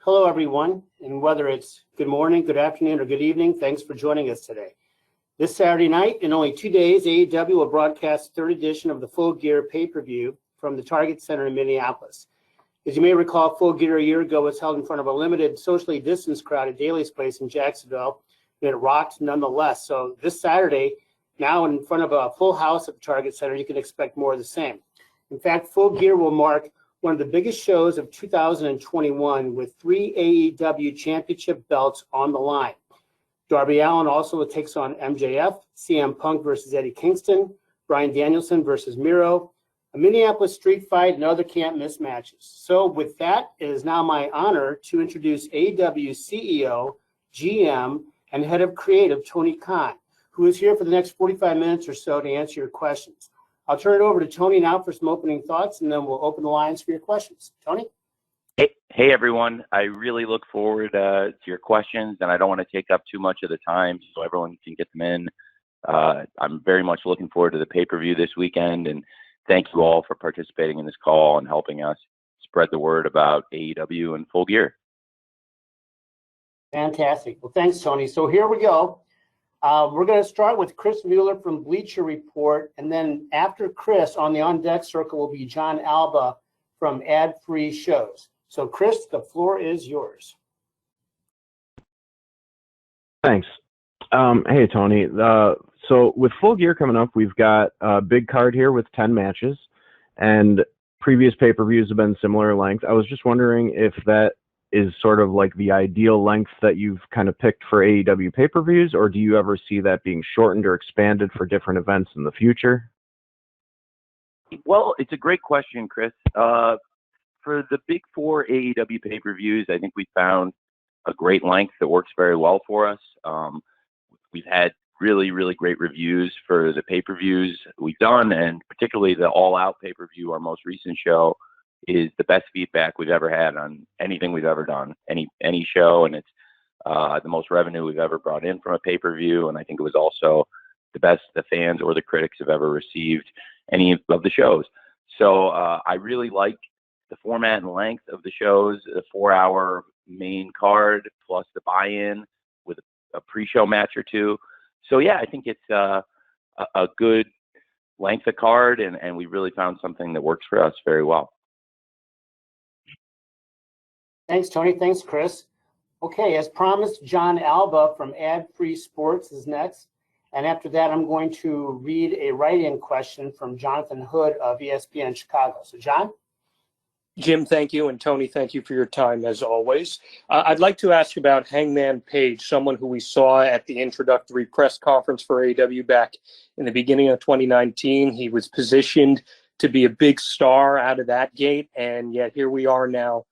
Hello, everyone, and whether it's good morning, good afternoon, or good evening, thanks for joining us today. This Saturday night, in only 2 days, AEW will broadcast the third edition of the Full Gear pay-per-view from the Target Center in Minneapolis. As you may recall, Full Gear a year ago was held in front of a limited, socially distanced crowd at Daly's Place in Jacksonville, and it rocked nonetheless. So this Saturday, now in front of a full house at the Target Center, you can expect more of the same. In fact, Full Gear will mark one of the biggest shows of 2021 with 3 AEW championship belts on the line. Darby Allin also takes on MJF, CM Punk versus Eddie Kingston, Bryan Danielson versus Miro, a Minneapolis street fight, and other can't-miss matches. So with that, it is now my honor to introduce AEW CEO, GM, and Head of Creative, Tony Khan, who is here for the next 45 minutes or so to answer your questions. I'll turn it over to Tony now for some opening thoughts, and then we'll open the lines for your questions. Tony? Hey everyone. I really look forward to your questions, and I don't want to take up too much of the time so everyone can get them in. I'm very much looking forward to the pay-per-view this weekend, and thank you all for participating in this call and helping us spread the word about AEW and Full Gear. Fantastic. Well, thanks, Tony. So here we go. We're going to start with Chris Mueller from Bleacher Report, and then after Chris, on the on-deck circle will be John Alba from Ad Free Shows. So, Chris, the floor is yours. Thanks. Hey, Tony. So with Full Gear coming up, we've got a big card here with 10 matches, and previous pay-per-views have been similar length. I was just wondering if that is sort of like the ideal length that you've kind of picked for AEW pay-per-views, or do you ever see that being shortened or expanded for different events in the future? Well, it's a great question, Chris. For the big four AEW pay-per-views, I think we found a great length that works very well for us. We've had really, really great reviews for the pay-per-views we've done, and particularly the All Out pay-per-view, our most recent show, is the best feedback we've ever had on anything we've ever done, any show, and it's the most revenue we've ever brought in from a pay-per-view, and I think it was also the best the fans or the critics have ever received any of the shows. So I really like the format and length of the shows, the 4-hour main card plus the buy-in with a pre-show match or two. So yeah, I think it's a good length of card, and we really found something that works for us very well. Thanks, Tony. Thanks, Chris. Okay, as promised, John Alba from Ad Free Sports is next. And after that, I'm going to read a write-in question from Jonathan Hood of ESPN Chicago. So, John? Jim, thank you. And Tony, thank you for your time, as always. I'd like to ask about Hangman Page, someone who we saw at the introductory press conference for AEW back in the beginning of 2019. He was positioned to be a big star out of that gate, and yet here we are now,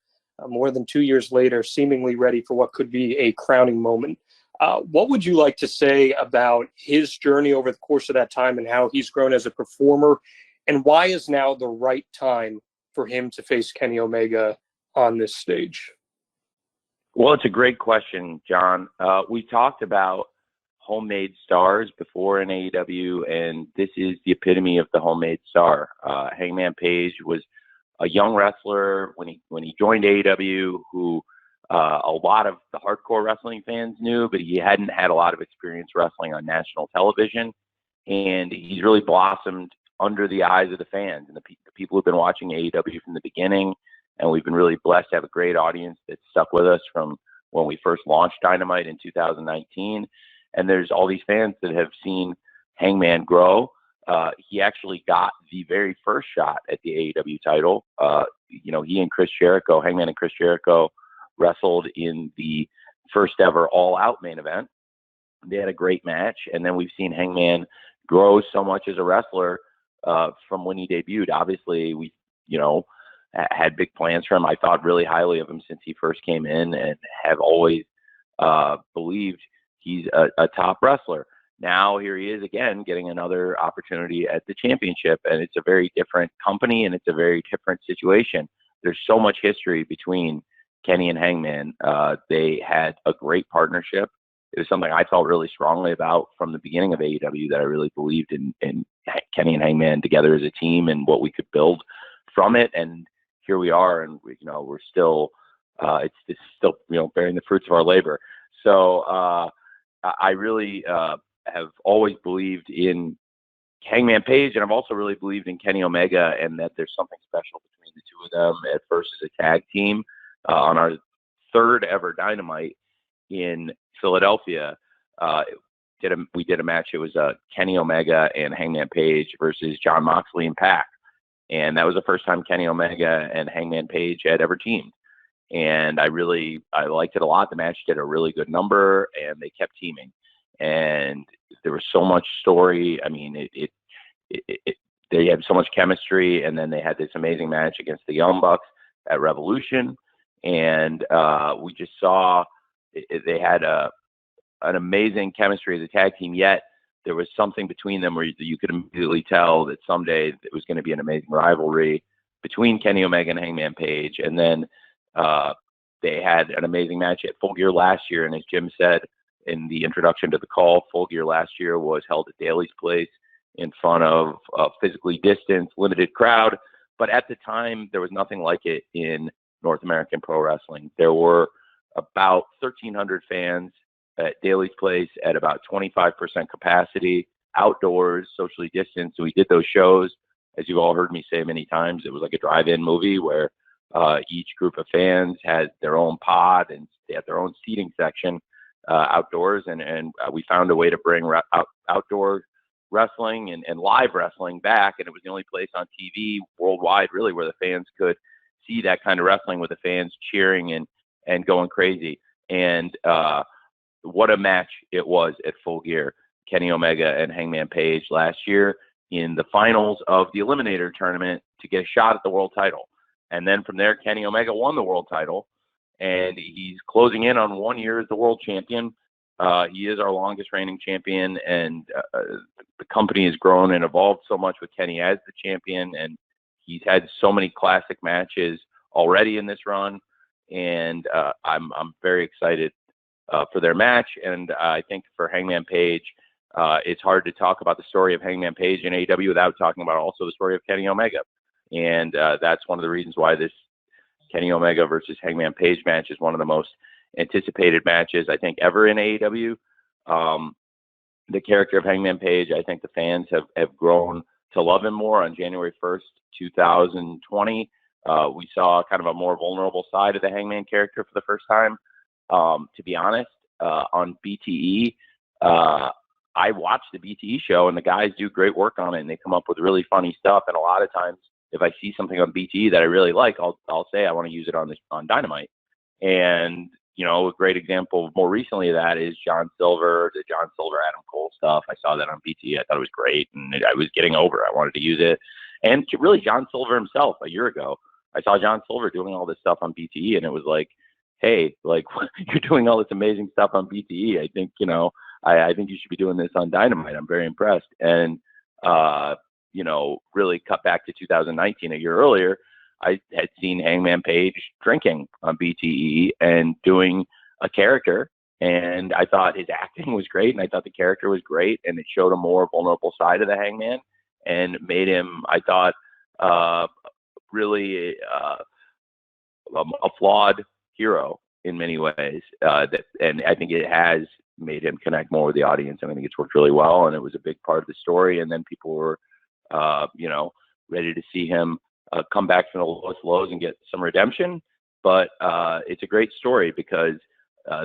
more than 2 years later, seemingly ready for what could be a crowning moment. What would you like to say about his journey over the course of that time and how he's grown as a performer, and why is now the right time for him to face Kenny Omega on this stage? Well, it's a great question, John. We talked about homemade stars before in AEW, and this is the epitome of the homemade star. Hangman Page was a young wrestler when he joined AEW, who a lot of the hardcore wrestling fans knew, but he hadn't had a lot of experience wrestling on national television, and he's really blossomed under the eyes of the fans and the people who've been watching AEW from the beginning. And we've been really blessed to have a great audience that stuck with us from when we first launched Dynamite in 2019. And there's all these fans that have seen Hangman grow. He actually got the very first shot at the AEW title. He and Chris Jericho, Hangman and Chris Jericho, wrestled in the first ever All Out main event. They had a great match. And then we've seen Hangman grow so much as a wrestler from when he debuted. Obviously, we, had big plans for him. I thought really highly of him since he first came in, and have always believed he's a top wrestler. Now here he is again, getting another opportunity at the championship, and it's a very different company, and it's a very different situation. There's so much history between Kenny and Hangman. They had a great partnership. It was something I felt really strongly about from the beginning of AEW, that I really believed in Kenny and Hangman together as a team and what we could build from it. And here we are, and we're still it's still, bearing the fruits of our labor. So I really have always believed in Hangman Page, and I've also really believed in Kenny Omega, and that there's something special between the two of them at first as a tag team. On our third ever Dynamite in Philadelphia, we did a match. It was Kenny Omega and Hangman Page versus Jon Moxley and Pac, and that was the first time Kenny Omega and Hangman Page had ever teamed. And I liked it a lot. The match did a really good number, and they kept teaming. And there was so much story. I mean, they had so much chemistry, and then they had this amazing match against the Young Bucks at Revolution, and we just saw they had an amazing chemistry as a tag team. Yet there was something between them where you could immediately tell that someday it was going to be an amazing rivalry between Kenny Omega and Hangman Page. And then they had an amazing match at Full Gear last year, and as Jim said in the introduction to the call, Full Gear last year was held at Daly's Place in front of a physically distanced, limited crowd. But at the time, there was nothing like it in North American pro wrestling. There were about 1,300 fans at Daly's Place at about 25% capacity, outdoors, socially distanced. So we did those shows, as you've all heard me say many times. It was like a drive-in movie where each group of fans had their own pod, and they had their own seating section outdoors. And we found a way to bring outdoor wrestling and live wrestling back. And it was the only place on TV worldwide, really, where the fans could see that kind of wrestling with the fans cheering and going crazy. And what a match it was at Full Gear. Kenny Omega and Hangman Page last year in the finals of the Eliminator tournament to get a shot at the world title. And then from there, Kenny Omega won the world title, and he's closing in on 1 year as the world champion. He is our longest reigning champion, and the company has grown and evolved so much with Kenny as the champion, and he's had so many classic matches already in this run, and I'm very excited for their match. And I think for Hangman Page, it's hard to talk about the story of Hangman Page in AEW without talking about also the story of Kenny Omega. And that's one of the reasons why this Kenny Omega versus Hangman Page match is one of the most anticipated matches, I think, ever in AEW. The character of Hangman Page, I think the fans have grown to love him more. On January 1st, 2020, we saw kind of a more vulnerable side of the Hangman character for the first time. To be honest, on BTE, I watch the BTE show, and the guys do great work on it, and they come up with really funny stuff. And a lot of times, if I see something on BTE that I really like, I'll say I want to use it on Dynamite. And a great example more recently of that is the John Silver, Adam Cole stuff. I saw that on BTE. I thought it was great, and I was getting over it. I wanted to use it. And really, John Silver himself, a year ago, I saw John Silver doing all this stuff on BTE, and it was like, hey, like, you're doing all this amazing stuff on BTE. I think, I think you should be doing this on Dynamite. I'm very impressed. And, really cut back to 2019, a year earlier, I had seen Hangman Page drinking on BTE and doing a character. And I thought his acting was great, and I thought the character was great, and it showed a more vulnerable side of the Hangman and made him, I thought, really a flawed hero in many ways. And I think it has made him connect more with the audience, and I think it's worked really well, and it was a big part of the story. And then people were, ready to see him come back from the lowest lows and get some redemption. But it's a great story because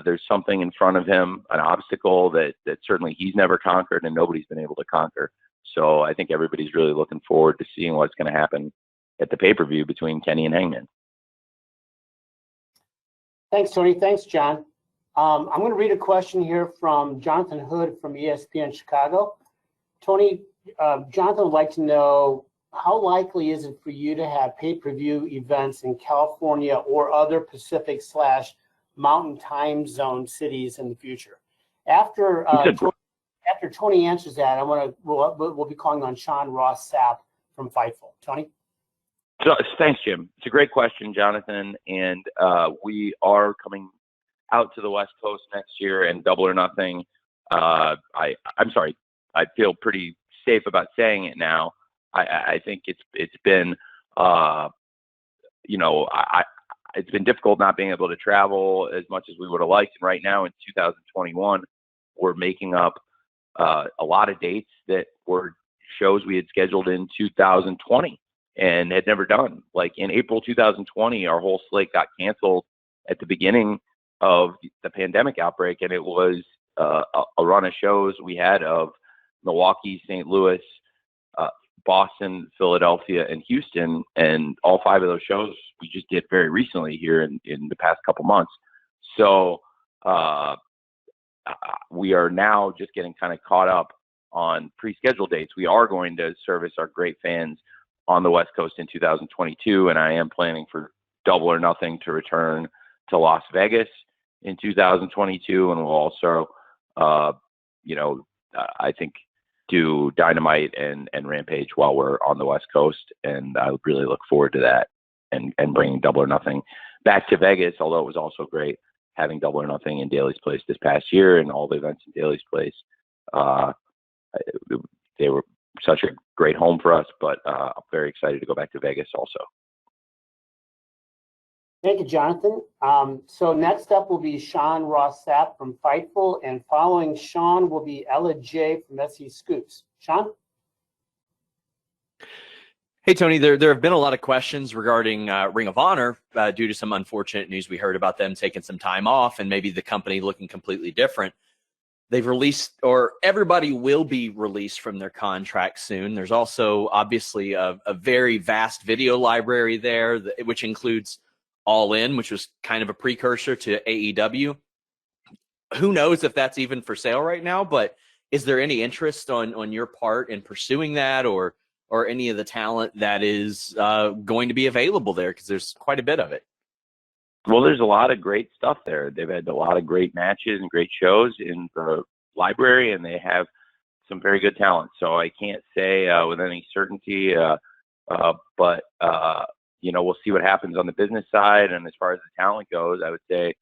there's something in front of him, an obstacle that certainly he's never conquered and nobody's been able to conquer. So I think everybody's really looking forward to seeing what's going to happen at the pay-per-view between Kenny and Hangman. Thanks, Tony. Thanks, John. I'm going to read a question here from Jonathan Hood from ESPN Chicago. Tony, Jonathan would like to know, how likely is it for you to have pay-per-view events in California or other Pacific/Mountain time zone cities in the future? After Tony answers that, we'll be calling on Sean Ross Sapp from Fightful. Tony? So, thanks, Jim. It's a great question, Jonathan. And we are coming out to the West Coast next year, and Double or Nothing. I'm sorry. I feel pretty safe about saying it now. I think it's been, it's been difficult not being able to travel as much as we would have liked. And right now in 2021, we're making up a lot of dates that were shows we had scheduled in 2020 and had never done. Like in April 2020, our whole slate got canceled at the beginning of the pandemic outbreak, and it was a run of shows we had of Milwaukee, St. Louis, Boston, Philadelphia, and Houston, and all 5 of those shows we just did very recently here in the past couple months. So we are now just getting kind of caught up on pre-scheduled dates. We are going to service our great fans on the West Coast in 2022, and I am planning for Double or Nothing to return to Las Vegas in 2022, and we'll also, I think, do Dynamite and Rampage while we're on the West Coast, and I would really look forward to that and bringing Double or Nothing back to Vegas, although it was also great having Double or Nothing in Daly's Place this past year and all the events in Daly's Place. They were such a great home for us, but I'm very excited to go back to Vegas also. Thank you, Jonathan. So next up will be Sean Ross Sapp from Fightful, and following Sean will be Ella J from SE Scoops. Sean? Hey, Tony, there have been a lot of questions regarding Ring of Honor due to some unfortunate news we heard about them taking some time off and maybe the company looking completely different. They've released, or everybody will be released from their contract soon. There's also obviously a very vast video library there, which includes All In, which was kind of a precursor to AEW. Who knows if that's even for sale right now, but is there any interest on your part in pursuing that or any of the talent that is going to be available there? Because there's quite a bit of it. Well, there's a lot of great stuff there. They've had a lot of great matches and great shows in the library, and they have some very good talent. So I can't say with any certainty, but we'll see what happens on the business side. And as far as the talent goes, I would say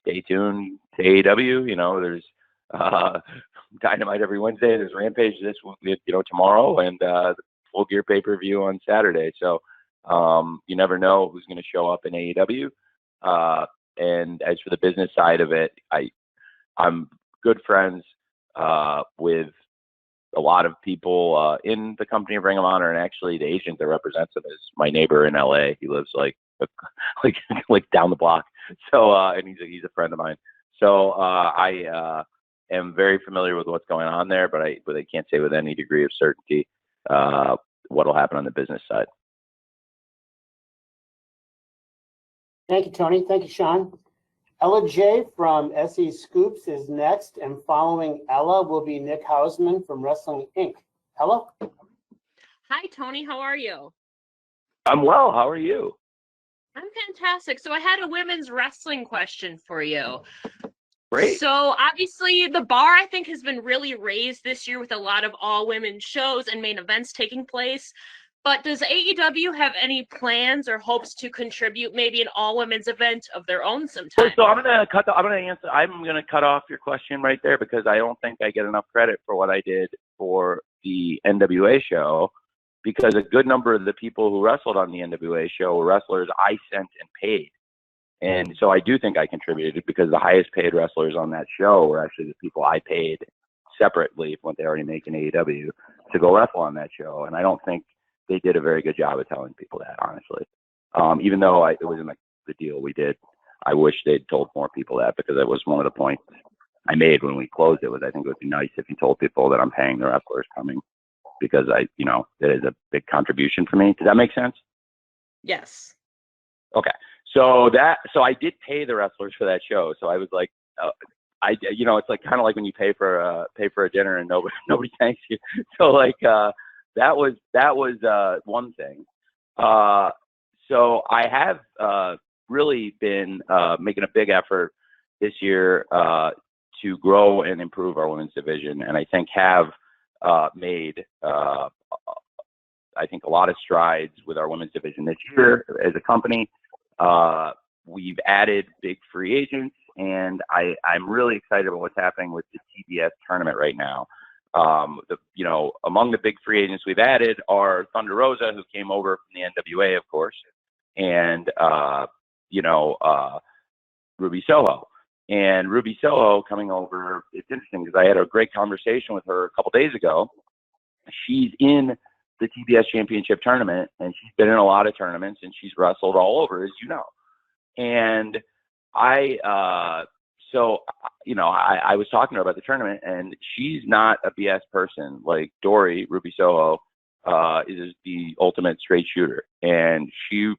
stay tuned to AEW. There's Dynamite every Wednesday. There's Rampage tomorrow, and the Full Gear pay-per-view on Saturday. So you never know who's going to show up in AEW. And as for the business side of it, I'm good friends with a lot of people in the company of Ring of Honor, and actually the agent that represents him is my neighbor in LA. He lives like down the block. So and he's a friend of mine. So I am very familiar with what's going on there, but I can't say with any degree of certainty what'll happen on the business side. Thank you, Tony. Thank you, Sean. Ella J from SE Scoops is next, and following Ella will be Nick Houseman from Wrestling Inc. Ella? Hi, Tony. How are you? I'm well. How are you? I'm fantastic. So I had a women's wrestling question for you. Great. So obviously the bar, I think, has been really raised this year with a lot of all-women shows and main events taking place. But does AEW have any plans or hopes to contribute maybe an all-women's event of their own sometime? So I'm gonna cut off your question right there because I don't think I get enough credit for what I did for the NWA show, because a good number of the people who wrestled on the NWA show were wrestlers I sent and paid. And so I do think I contributed, because the highest paid wrestlers on that show were actually the people I paid separately from what they already make in AEW to go wrestle on that show. And I don't think they did a very good job of telling people that, honestly. Even though it wasn't like the deal we did, I wish they'd told more people that, because it was one of the points I made when we closed it. Was I think it would be nice if you told people that I'm paying the wrestlers coming, because it is a big contribution for me. Does that make sense? Yes. Okay. So I did pay the wrestlers for that show. So I was like, it's like kind of like when you pay for a dinner and nobody thanks you. So like that was one thing. So I have really been making a big effort this year to grow and improve our women's division, and I think have made I think a lot of strides with our women's division this year as a company. We've added big free agents, and I'm really excited about what's happening with the TBS tournament right now. Among the big free agents we've added are Thunder Rosa, who came over from the NWA, of course, and Ruby Soho. And Ruby Soho coming over, it's interesting because I had a great conversation with her a couple days ago. She's in the TBS Championship tournament, and she's been in a lot of tournaments, and she's wrestled all over, as you know. And I was talking to her about the tournament, and she's not a BS person. Like Dory, Ruby Soho, is the ultimate straight shooter, and she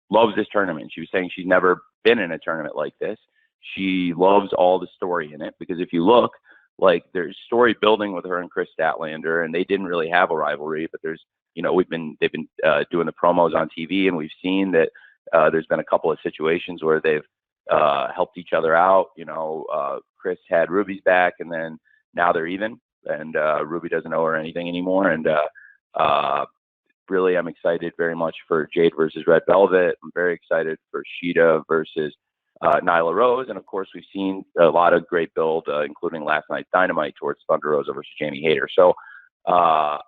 loves this tournament. She was saying she's never been in a tournament like this. She loves all the story in it, because if you look, like, there's story building with her and Chris Statlander, and they didn't really have a rivalry, but they've been doing the promos on TV, and we've seen that there's been a couple of situations where they've helped each other out. Chris had Ruby's back, and then now they're even, and Ruby doesn't owe her anything anymore. And really, I'm excited very much for Jade versus Red Velvet. I'm very excited for Sheeta versus Nyla Rose. And of course, we've seen a lot of great build, including last night's Dynamite, towards Thunder Rosa versus Jamie Hayter. So I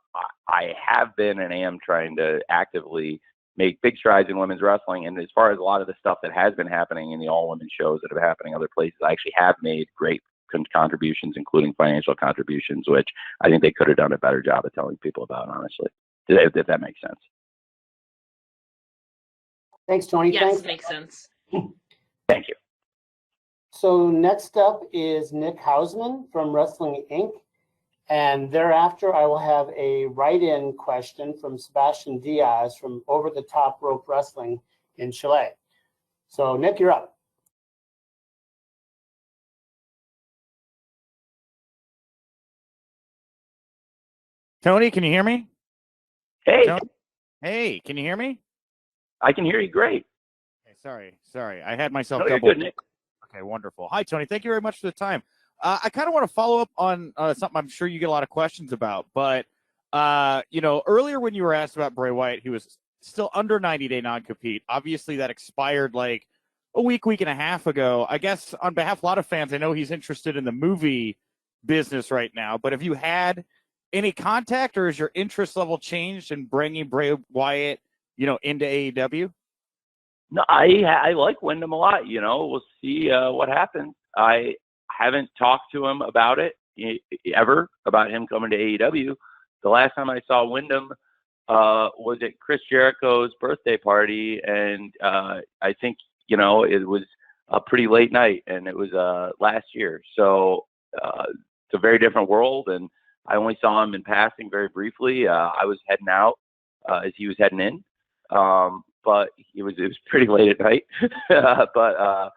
have been and am trying to actively make big strides in women's wrestling. And as far as a lot of the stuff that has been happening in the all-women shows that are happening other places, I actually have made great contributions, including financial contributions, which I think they could have done a better job of telling people about, honestly, if that makes sense. Thanks, Tony. Yes, Thanks. makes sense. Thank you. So next up is Nick Houseman from Wrestling Inc. And thereafter, I will have a write-in question from Sebastian Diaz from Over the Top Rope Wrestling in Chile. So, Nick, you're up. Tony, can you hear me? Hey. Tony? Hey, can you hear me? I can hear you great. Okay, sorry. I had myself No, you're double. good, Nick. Okay, wonderful. Hi, Tony. Thank you very much for the time. I kind of want to follow up on something I'm sure you get a lot of questions about. But, earlier when you were asked about Bray Wyatt, he was still under 90-day non-compete. Obviously, that expired like a week and a half ago. I guess on behalf of a lot of fans, I know he's interested in the movie business right now. But have you had any contact, or has your interest level changed in bringing Bray Wyatt, into AEW? No, I like Wyndham a lot. We'll see what happens. I haven't talked to him about it ever, about him coming to AEW. The last time I saw Wyndham was at Chris Jericho's birthday party, and I think it was a pretty late night, and it was last year. So it's a very different world, and I only saw him in passing very briefly. I was heading out as he was heading in. But it was pretty late at night. But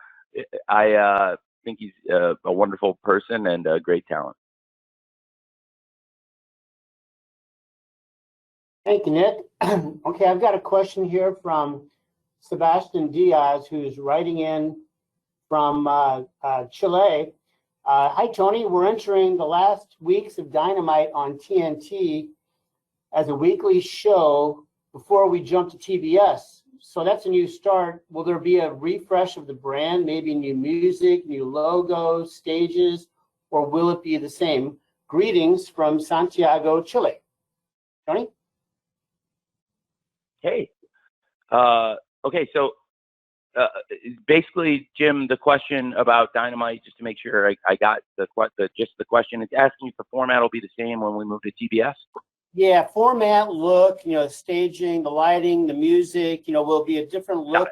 I think he's a wonderful person and a great talent. Thank you, Nick. Okay, I've got a question here from Sebastian Diaz, who's writing in from Chile. Hi, Tony. We're entering the last weeks of Dynamite on TNT as a weekly show before we jump to TBS. So that's a new start. Will there be a refresh of the brand, maybe new music, new logos, stages, or will it be the same? Greetings from Santiago, Chile. Tony? Hey. Okay, so basically, Jim, the question about Dynamite, just to make sure I got the question, it's asking if the format will be the same when we move to TBS. Yeah, format, look, staging, the lighting, the music, will be a different look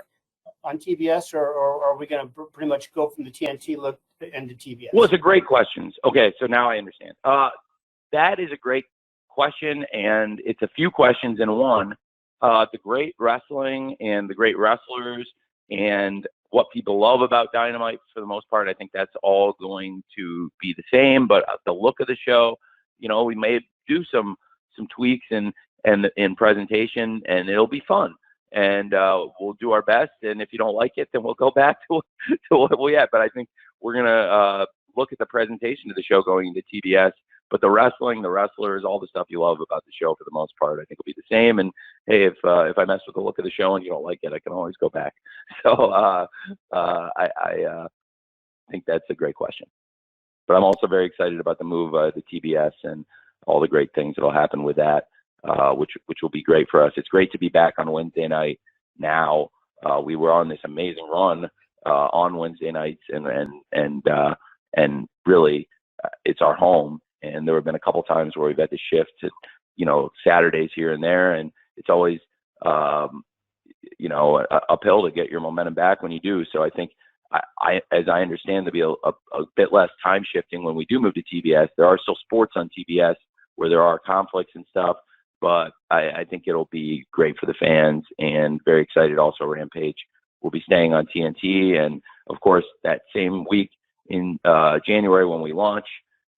on TBS, or are we going to pretty much go from the TNT look into TBS? Well, it's a great question. Okay, so now I understand. That is a great question, and it's a few questions in one. The great wrestling and the great wrestlers and what people love about Dynamite, for the most part, I think that's all going to be the same. But the look of the show, we may do some tweaks and in presentation, and it'll be fun. And we'll do our best. And if you don't like it, then we'll go back to what we had. But I think we're gonna look at the presentation of the show going into TBS. But the wrestling, the wrestlers, all the stuff you love about the show, for the most part, I think will be the same. And hey, if I mess with the look of the show and you don't like it, I can always go back. So I think that's a great question. But I'm also very excited about the move to TBS and all the great things that'll happen with that, which will be great for us. It's great to be back on Wednesday night now. we were on this amazing run on Wednesday nights, and really it's our home. And there have been a couple times where we've had to shift to, Saturdays here and there, and it's always, uphill to get your momentum back when you do. So I think, as I understand, there'll be a bit less time shifting when we do move to TBS. There are still sports on TBS where there are conflicts and stuff, but I think it'll be great for the fans, and very excited also. Rampage will be staying on TNT, and of course that same week in January when we launch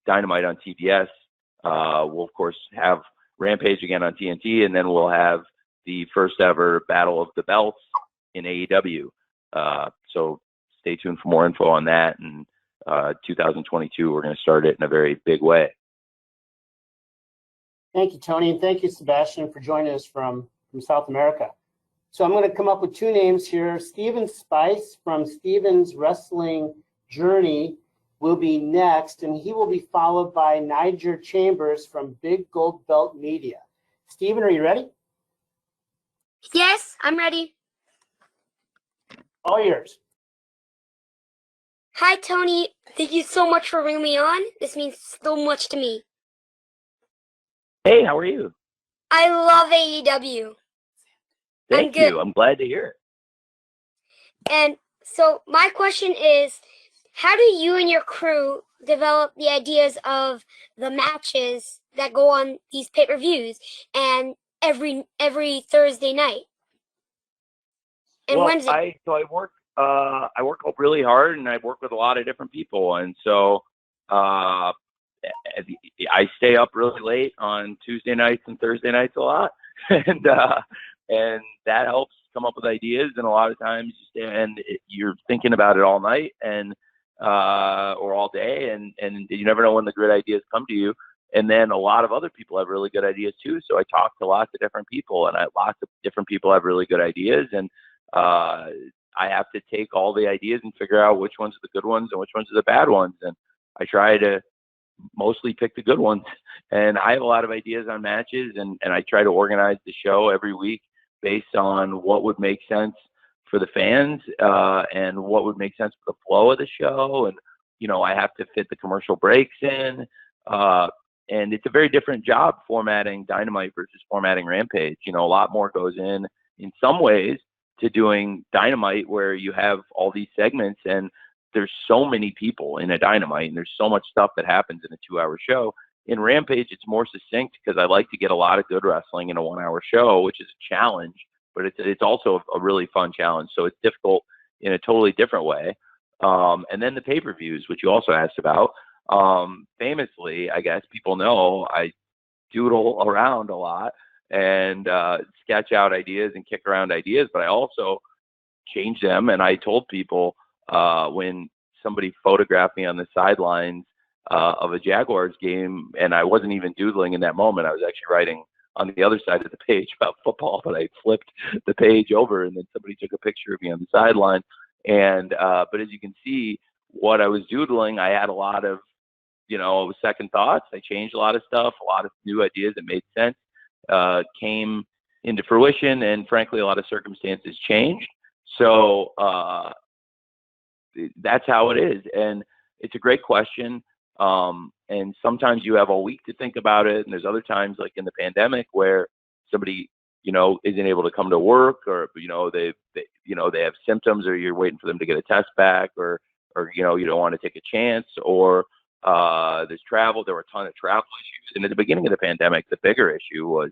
Dynamite on TBS, we'll of course have Rampage again on TNT, and then we'll have the first ever Battle of the Belts in AEW. So stay tuned for more info on that. And 2022, we're going to start it in a very big way. Thank you, Tony, and thank you, Sebastian, for joining us from South America. So I'm going to come up with two names here. Steven Spice from Steven's Wrestling Journey will be next, and he will be followed by Niger Chambers from Big Gold Belt Media. Steven, are you ready? Yes, I'm ready. All yours. Hi, Tony. Thank you so much for bringing me on. This means so much to me. Hey, how are you? I love AEW. Thank you. I'm glad to hear it. And so my question is, how do you and your crew develop the ideas of the matches that go on these pay-per-views and every Thursday night and Wednesday? I work really hard, and I work with a lot of different people, and so I stay up really late on Tuesday nights and Thursday nights a lot, and that helps come up with ideas. And a lot of times, you're thinking about it all night and or all day, and you never know when the good ideas come to you. And then a lot of other people have really good ideas too. So I talk to lots of different people, and lots of different people have really good ideas, and I have to take all the ideas and figure out which ones are the good ones and which ones are the bad ones. And I try to mostly pick the good ones. And I have a lot of ideas on matches, and I try to organize the show every week based on what would make sense for the fans, and what would make sense for the flow of the show. And, I have to fit the commercial breaks in. And it's a very different job formatting Dynamite versus formatting Rampage. A lot more goes in some ways, to doing Dynamite, where you have all these segments, and there's so many people in a Dynamite, and there's so much stuff that happens in a 2-hour show. In Rampage, it's more succinct because I like to get a lot of good wrestling in a 1-hour show, which is a challenge, but it's also a really fun challenge. So it's difficult in a totally different way. And then the pay-per-views, which you also asked about. Famously, I guess people know I doodle around a lot and sketch out ideas and kick around ideas, but I also change them. And I told people when somebody photographed me on the sidelines of a Jaguars game, and I wasn't even doodling in that moment, I was actually writing on the other side of the page about football, but I flipped the page over, and then somebody took a picture of me on the sideline. And but as you can see, what I was doodling, I had a lot of second thoughts. I changed a lot of stuff, a lot of new ideas that made sense came into fruition, and frankly, a lot of circumstances changed. So that's how it is, and it's a great question. And sometimes you have a week to think about it, and there's other times, like in the pandemic, where somebody isn't able to come to work, or they have symptoms, or you're waiting for them to get a test back, or you don't want to take a chance, or there's travel. There were a ton of travel issues, and at the beginning of the pandemic, the bigger issue was,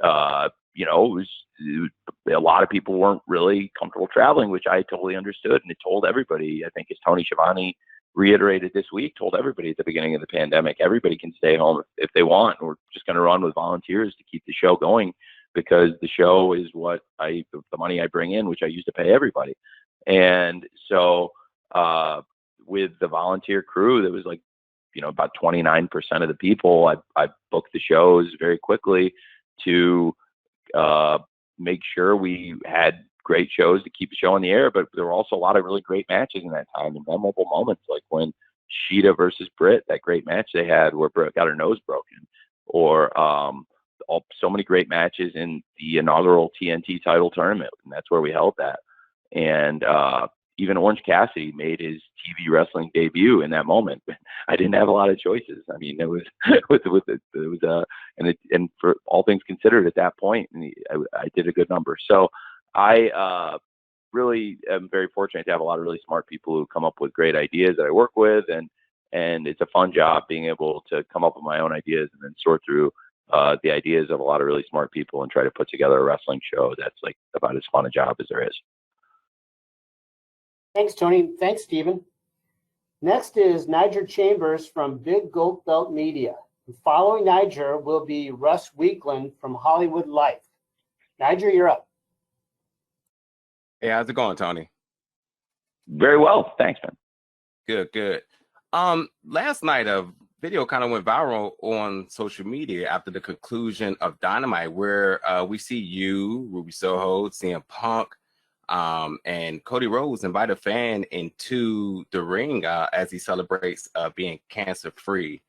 a lot of people weren't really comfortable traveling, which I totally understood, and it told everybody. I think, as Tony Schiavone reiterated this week, told everybody at the beginning of the pandemic, everybody can stay home if they want. We're just going to run with volunteers to keep the show going, because the show is what the money I bring in, which I use to pay everybody. And so with the volunteer crew, there was about 29% of the people. I booked the shows very quickly to make sure we had great shows to keep the show on the air, but there were also a lot of really great matches in that time, and memorable moments, like when Sheeta versus Britt, that great match they had where Britt got her nose broken, or so many great matches in the inaugural TNT title tournament, and that's where we held that. And even Orange Cassidy made his TV wrestling debut in that moment. I didn't have a lot of choices. I mean, it was and for all things considered at that point, I did a good number. So I really am very fortunate to have a lot of really smart people who come up with great ideas that I work with, and it's a fun job being able to come up with my own ideas and then sort through the ideas of a lot of really smart people and try to put together a wrestling show that's like about as fun a job as there is. Thanks, Tony. Thanks, Stephen. Next is Niger Chambers from Big Gold Belt Media. Following Niger will be Russ Weekland from Hollywood Life. Niger, you're up. Hey, how's it going, Tony? Very well. Thanks, man. Good. Last night a video kind of went viral on social media after the conclusion of Dynamite, where we see you, Ruby Soho, CM Punk, and Cody Rhodes invite a fan into the ring as he celebrates being cancer-free,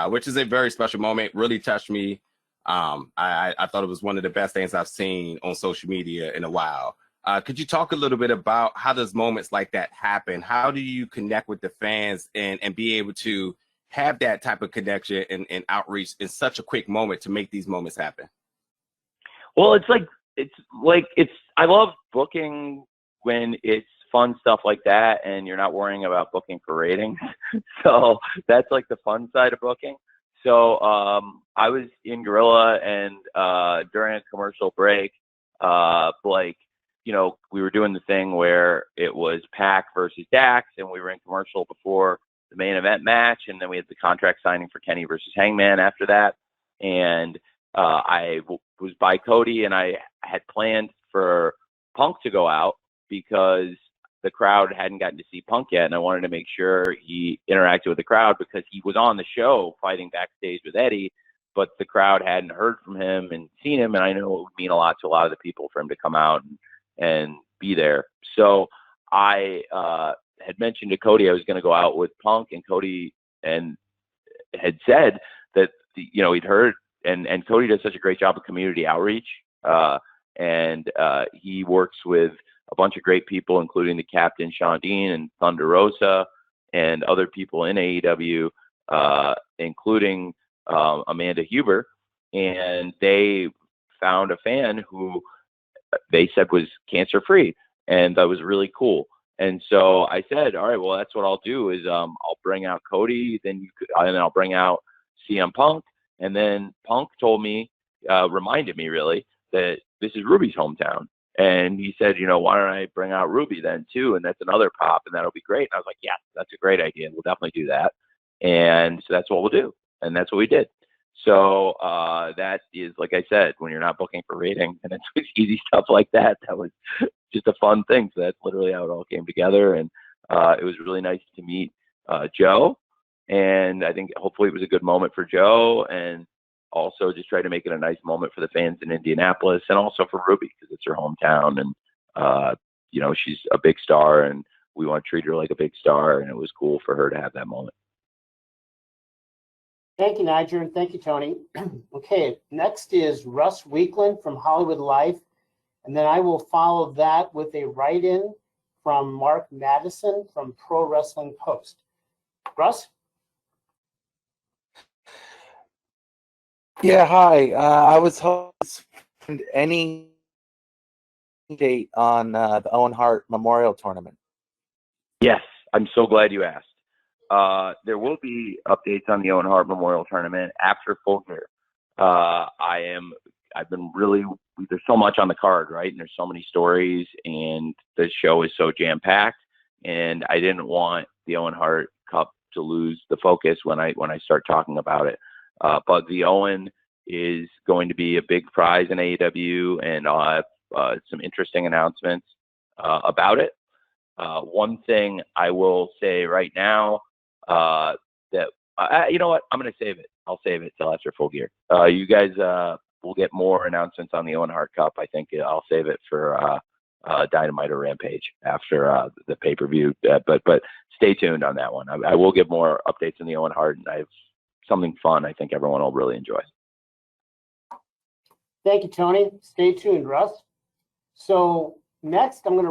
which is a very special moment. Really touched me. I thought it was one of the best things I've seen on social media in a while. Could you talk a little bit about how does moments like that happen? How do you connect with the fans and be able to have that type of connection and outreach in such a quick moment to make these moments happen? Well, I love booking when it's fun stuff like that and you're not worrying about booking for ratings. So that's like the fun side of booking. So I was in Gorilla, and during a commercial break, we were doing the thing where it was Pac versus Dax, and we were in commercial before the main event match, and then we had the contract signing for Kenny versus Hangman after that. And I was by Cody, and I had planned for Punk to go out because the crowd hadn't gotten to see Punk yet, and I wanted to make sure he interacted with the crowd because he was on the show fighting backstage with Eddie, but the crowd hadn't heard from him and seen him, and I know it would mean a lot to a lot of the people for him to come out and be there. So I had mentioned to Cody I was going to go out with Punk, and Cody had said that he'd heard, and Cody does such a great job of community outreach, and he works with a bunch of great people, including the captain Sean Dean and Thunder Rosa and other people in AEW, including Amanda Huber, and they found a fan who they said was cancer free, and that was really cool. And so I said, all right, well, that's what I'll do is I'll bring out Cody, and then I'll bring out CM Punk, and then Punk told me, reminded me really that this is Ruby's hometown, and he said, why don't I bring out Ruby then too, and that's another pop, and that'll be great. And I was like, yeah, that's a great idea. We'll definitely do that. And so that's what we'll do, and that's what we did. So that is, like I said, when you're not booking for ratings and it's easy stuff like that, that was just a fun thing. So that's literally how it all came together. And it was really nice to meet Joe. And I think hopefully it was a good moment for Joe, and also just try to make it a nice moment for the fans in Indianapolis, and also for Ruby because it's her hometown. And, she's a big star, and we want to treat her like a big star. And it was cool for her to have that moment. Thank you, Niger, and thank you, Tony. Okay, next is Russ Weekland from Hollywood Life, and then I will follow that with a write-in from Mark Madison from Pro Wrestling Post. Russ? Yeah, hi. I was hoping any date on the Owen Hart Memorial Tournament. Yes, I'm so glad you asked. There will be updates on the Owen Hart Memorial Tournament after Full Gear. There's so much on the card, right? And there's so many stories, and the show is so jam-packed, and I didn't want the Owen Hart Cup to lose the focus when I start talking about it. But the Owen is going to be a big prize in AEW, and I'll have some interesting announcements about it. One thing I will say right now, you know what? I'm going to save it. I'll save it till after Full Gear. You guys will get more announcements on the Owen Hart Cup. I think I'll save it for Dynamite or Rampage after the pay-per-view. But stay tuned on that one. I will give more updates on the Owen Hart, and I have something fun I think everyone will really enjoy. Thank you, Tony. Stay tuned, Russ. So Next, I'm going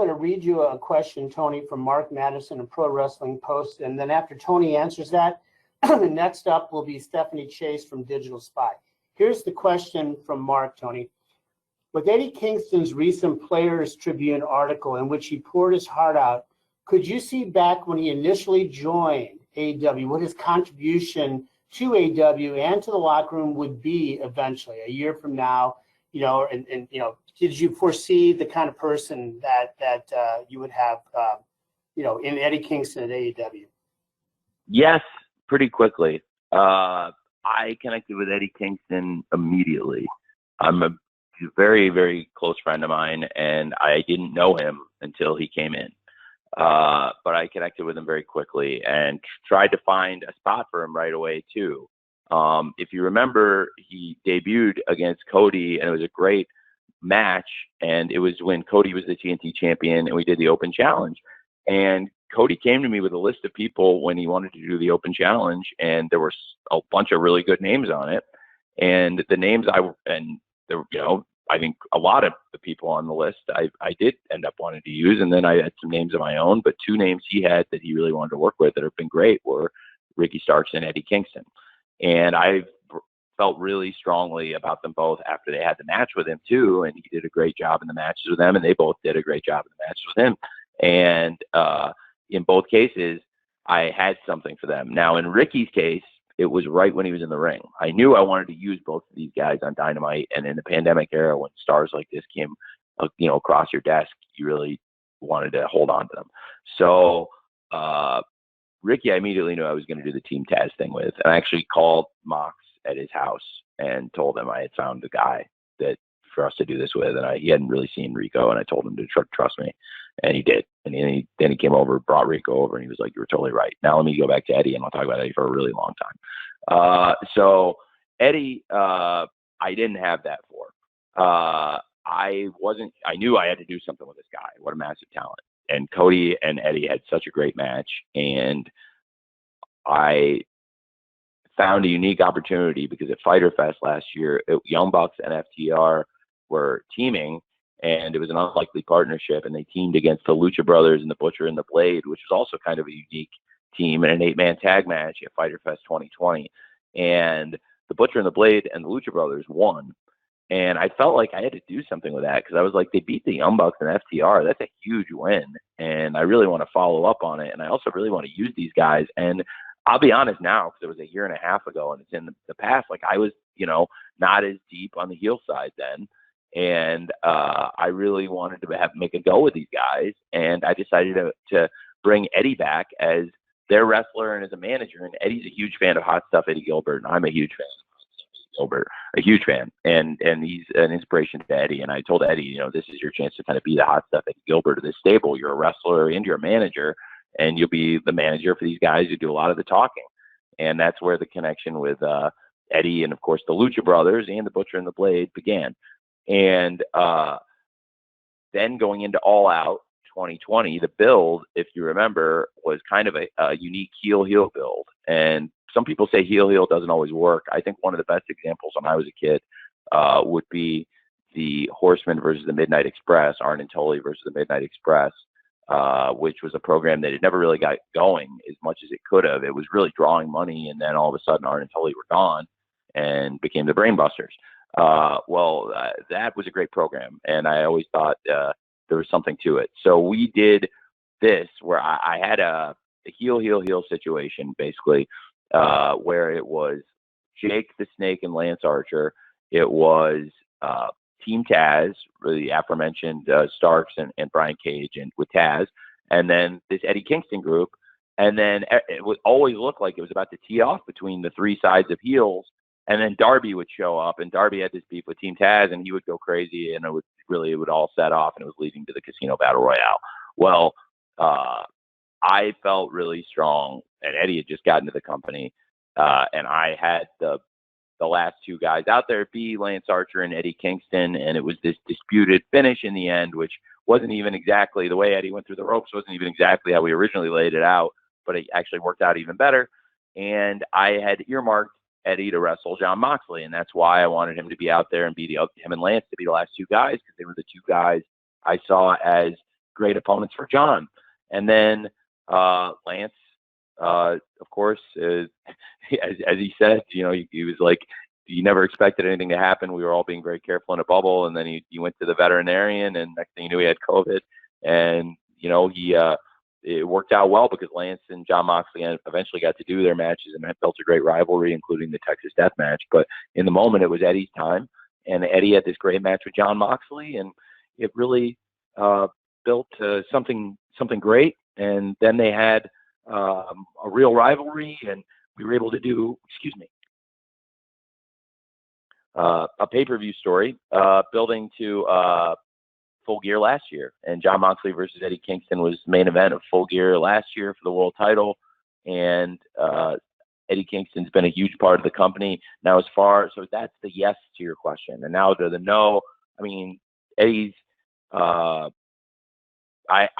to read you a question, Tony, from Mark Madison of Pro Wrestling Post, and then after Tony answers that, next up will be Stephanie Chase from Digital Spy. Here's the question from Mark, Tony. With Eddie Kingston's recent Players Tribune article in which he poured his heart out, could you see back when he initially joined AEW what his contribution to AEW and to the locker room would be eventually, a year from now? And did you foresee the kind of person that you would have, in Eddie Kingston at AEW? Yes, pretty quickly. I connected with Eddie Kingston immediately. He's a very, very close friend of mine, and I didn't know him until he came in. But I connected with him very quickly and tried to find a spot for him right away, too. If you remember, he debuted against Cody, and it was a great match. And it was when Cody was the TNT champion, and we did the Open Challenge. And Cody came to me with a list of people when he wanted to do the Open Challenge, and there were a bunch of really good names on it. And the names I think a lot of the people on the list I did end up wanting to use, and then I had some names of my own, but two names he had that he really wanted to work with that have been great were Ricky Starks and Eddie Kingston. And I felt really strongly about them both after they had the match with him too, and he did a great job in the matches with them, and they both did a great job in the matches with him. And in both cases, I had something for them. Now, in Ricky's case, it was right when he was in the ring. I knew I wanted to use both of these guys on Dynamite, and in the pandemic era, when stars like this came, across your desk, you really wanted to hold on to them. So, Ricky, I immediately knew I was going to do the Team Taz thing with, and I actually called Mox at his house and told him I had found a guy that for us to do this with, and he hadn't really seen Rico, and I told him to trust me, and he did. And then he came over, brought Rico over, and he was like, "You were totally right." Now let me go back to Eddie, and I'll talk about Eddie for a really long time. So Eddie, I didn't have that for. I knew I had to do something with this guy. What a massive talent. And Cody and Eddie had such a great match, and I found a unique opportunity because at Fyter Fest last year, Young Bucks and FTR were teaming, and it was an unlikely partnership, and they teamed against the Lucha Brothers and the Butcher and the Blade, which was also kind of a unique team in an 8-man tag match at Fyter Fest 2020. And the Butcher and the Blade and the Lucha Brothers won. And I felt like I had to do something with that because I was like, they beat the Young Bucks and FTR. That's a huge win. And I really want to follow up on it. And I also really want to use these guys. And I'll be honest now, because it was a year and a half ago and it's in the past, like I was, not as deep on the heel side then. And I really wanted to make a go with these guys. And I decided to bring Eddie back as their wrestler and as a manager. And Eddie's a huge fan of Hot Stuff Eddie Gilbert. And I'm a huge fan. Gilbert, a huge fan, and he's an inspiration to Eddie. And I told Eddie, this is your chance to kind of be the Hot Stuff Eddie Gilbert of this stable. You're a wrestler and you're a manager, and you'll be the manager for these guys who do a lot of the talking. And that's where the connection with Eddie and, of course, the Lucha Brothers and the Butcher and the Blade began. And then going into All Out 2020, the build, if you remember, was kind of a unique heel build. And some people say heel doesn't always work. I think one of the best examples when I was a kid would be the Horsemen versus the Midnight Express, Arn and Tully versus the Midnight Express, which was a program that had never really got going as much as it could have. It was really drawing money, and then all of a sudden Arn and Tully were gone and became the Brainbusters. That was a great program, and I always thought there was something to it. So we did this where I had a heel situation, basically, where it was Jake the Snake and Lance Archer. It was Team Taz, the aforementioned Starks and Brian Cage, and with Taz, and then this Eddie Kingston group. And then it would always look like it was about to tee off between the three sides of heels. And then Darby would show up, and Darby had this beef with Team Taz, and he would go crazy, and it would all set off, and it was leading to the Casino Battle Royale. Well, I felt really strong, and Eddie had just gotten to the company, and I had the last two guys out there be Lance Archer and Eddie Kingston, and it was this disputed finish in the end, which wasn't even exactly the way Eddie went through the ropes, wasn't even exactly how we originally laid it out, but it actually worked out even better. And I had earmarked Eddie to wrestle Jon Moxley, and that's why I wanted him to be out there and be him and Lance to be the last two guys, because they were the two guys I saw as great opponents for John. And then Lance, of course, as he said, he was like, he never expected anything to happen. We were all being very careful in a bubble, and then he went to the veterinarian, and next thing you knew, he had COVID. And it worked out well because Lance and John Moxley eventually got to do their matches, and that built a great rivalry, including the Texas Death Match. But in the moment, it was Eddie's time, and Eddie had this great match with John Moxley, and it really built something great. And then they had a real rivalry, and we were able to do, a pay-per-view story building to Full Gear last year. And John Moxley versus Eddie Kingston was the main event of Full Gear last year for the world title. And Eddie Kingston's been a huge part of the company. Now, so that's the yes to your question. And now to the no, I mean, Eddie's, I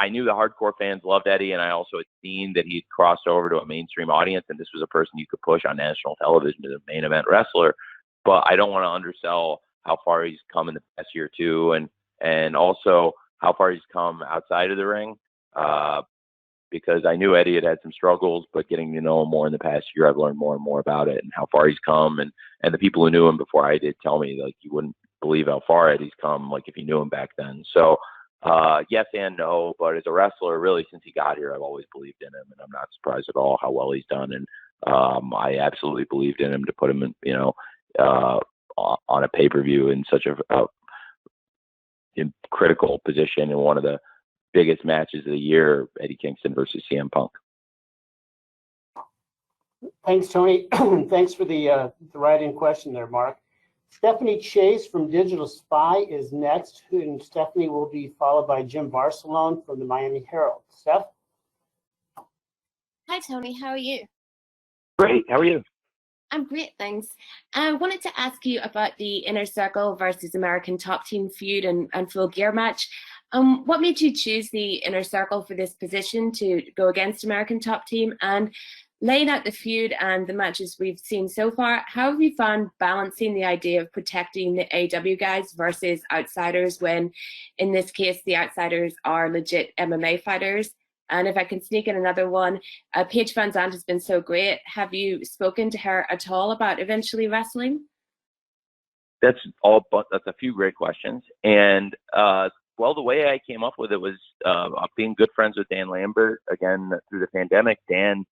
knew the hardcore fans loved Eddie, and I also had seen that he'd crossed over to a mainstream audience, and this was a person you could push on national television as a main event wrestler. But I don't want to undersell how far he's come in the past year or two, and also how far he's come outside of the ring, because I knew Eddie had some struggles, but getting to know him more in the past year, I've learned more and more about it and how far he's come. And the people who knew him before I did tell me, like, you wouldn't believe how far Eddie's come, like, if you knew him back then. So yes and no, but as a wrestler, really, since he got here, I've always believed in him, and I'm not surprised at all how well he's done. And I absolutely believed in him to put him in, on a pay-per-view in such a critical position in one of the biggest matches of the year, Eddie Kingston versus CM Punk. Thanks, Tony. Thanks for the write-in question there, Mark. Stephanie Chase from Digital Spy is next, and Stephanie will be followed by Jimbarcelona from the Miami Herald. Steph? Hi, Tony. How are you? Great. How are you? I'm great, thanks. I wanted to ask you about the Inner Circle versus American Top Team feud and Full Gear match. What made you choose the Inner Circle for this position to go against American Top Team? And laying out the feud and the matches we've seen so far, how have you found balancing the idea of protecting the AEW guys versus outsiders when, in this case, the outsiders are legit MMA fighters? And if I can sneak in another one, Paige Van Zandt has been so great. Have you spoken to her at all about eventually wrestling? That's a few great questions. And the way I came up with it was being good friends with Dan Lambert. Again, through the pandemic, Dan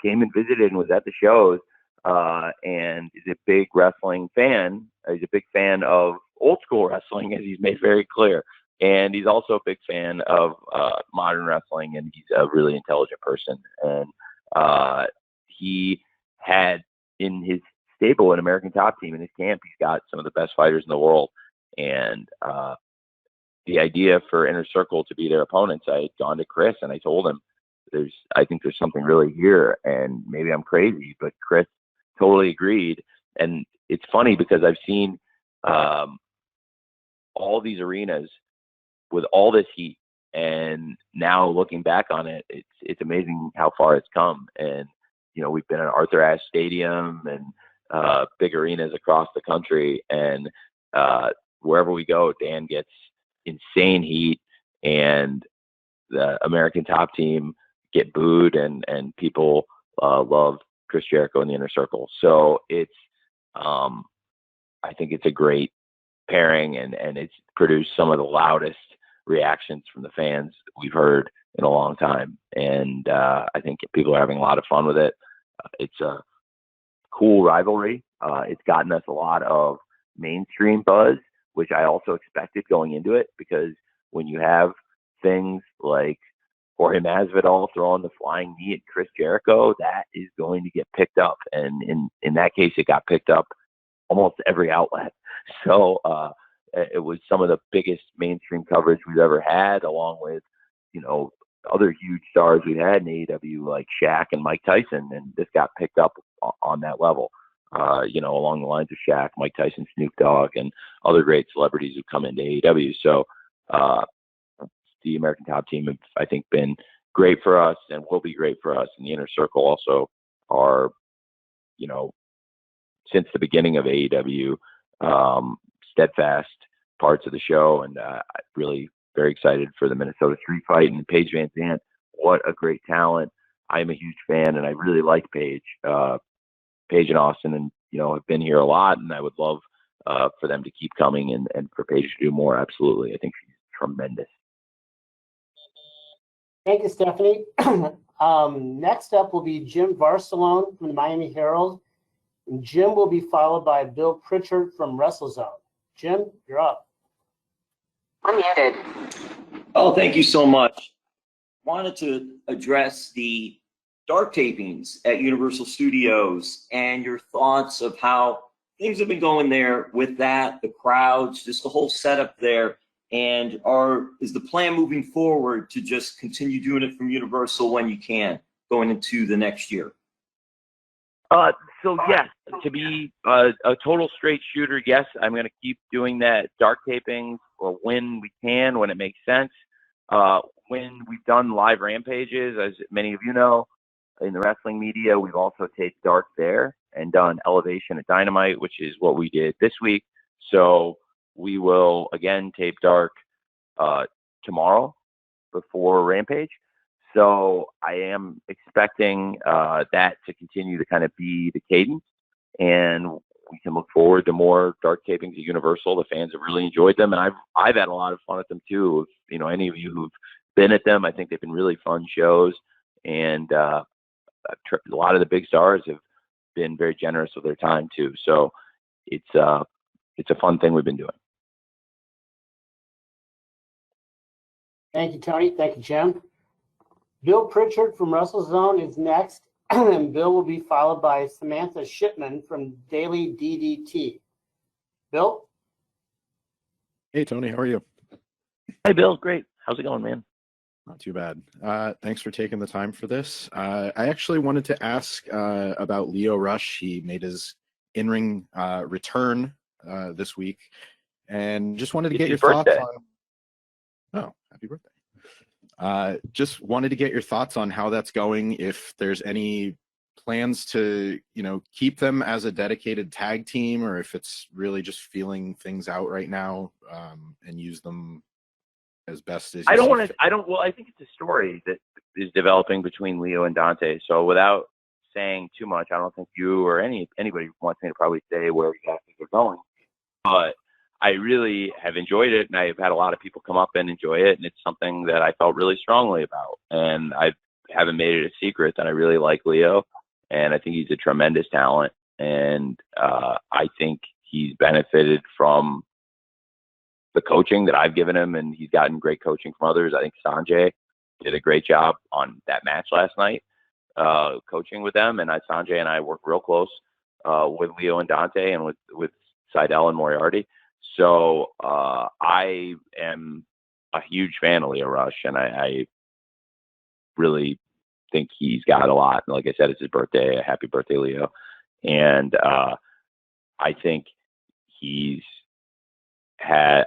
came and visited and was at the shows, and is a big wrestling fan. He's a big fan of old school wrestling, as he's made very clear. And he's also a big fan of modern wrestling, and he's a really intelligent person. And he had in his stable an American Top Team in his camp. He's got some of the best fighters in the world. And the idea for Inner Circle to be their opponents, I had gone to Chris and I told him, I think there's something really here, and maybe I'm crazy, but Chris totally agreed. And it's funny because I've seen all these arenas with all this heat, and now looking back on it, it's amazing how far it's come. And we've been at Arthur Ashe Stadium and big arenas across the country, and wherever we go, Dan gets insane heat, and the American Top Team get booed, and people love Chris Jericho in the Inner Circle. So it's I think it's a great pairing, and it's produced some of the loudest reactions from the fans we've heard in a long time. And I think people are having a lot of fun with it. It's a cool rivalry. It's gotten us a lot of mainstream buzz, which I also expected going into it, because when you have things like Jorge Masvidal throwing the flying knee at Chris Jericho, that is going to get picked up. And in that case, it got picked up almost every outlet. So it was some of the biggest mainstream coverage we've ever had, along with, other huge stars we had in AEW like Shaq and Mike Tyson. And this got picked up on that level, along the lines of Shaq, Mike Tyson, Snoop Dogg, and other great celebrities who come into AEW. So the American Top Team have, I think, been great for us and will be great for us. And the Inner Circle also are, since the beginning of AEW, steadfast parts of the show, and really very excited for the Minnesota Street Fight. And Paige Van Zandt, what a great talent. I'm a huge fan, and I really like Paige. Paige and Austin, and have been here a lot, and I would love for them to keep coming and for Paige to do more. Absolutely, I think she's tremendous. Thank you, Stephanie. Next up will be Jimbarcelona from the Miami Herald. And Jim will be followed by Bill Pritchard from WrestleZone. Jim, you're up. I'm muted. Oh, thank you so much. Wanted to address the dark tapings at Universal Studios and your thoughts of how things have been going there with that, the crowds, just the whole setup there. And is the plan moving forward to just continue doing it from Universal when you can, going into the next year? So yes, to be a total straight shooter, yes, I'm going to keep doing that dark tapings or when we can, when it makes sense. When we've done live rampages, as many of you know, in the wrestling media, we've also taped dark there and done elevation at Dynamite, which is what we did this week. So we will again tape dark tomorrow before Rampage. So I am expecting that to continue to kind of be the cadence, and we can look forward to more dark tapings at Universal. The fans have really enjoyed them, and I've had a lot of fun at them too. If, any of you who've been at them, I think they've been really fun shows, and a lot of the big stars have been very generous with their time too. So it's a fun thing we've been doing. Thank you, Tony. Thank you, Jim. Bill Pritchard from WrestleZone is next, and Bill will be followed by Samantha Shipman from Daily DDT. Bill? Hey, Tony, how are you? Hey, Bill. Great. How's it going, man? Not too bad. Thanks for taking the time for this. I actually wanted to ask about Lio Rush. He made his in-ring return this week, and just wanted to get your thoughts on... Oh, happy birthday. Just wanted to get your thoughts on how that's going, if there's any plans to, keep them as a dedicated tag team, or if it's really just feeling things out right now and use them as best as you I think it's a story that is developing between Lio and Dante. So without saying too much, I don't think you or anybody wants me to probably say where exactly they're going. But I really have enjoyed it, and I've had a lot of people come up and enjoy it, and it's something that I felt really strongly about. And I haven't made it a secret that I really like Lio, and I think he's a tremendous talent, and I think he's benefited from the coaching that I've given him, and he's gotten great coaching from others. I think Sanjay did a great job on that match last night, coaching with them, and Sanjay and I work real close with Lio and Dante and with Seidel and Moriarty. So I am a huge fan of Lio Rush, and I really think he's got a lot. Like I said, it's his birthday. Happy birthday, Lio. And I think he's had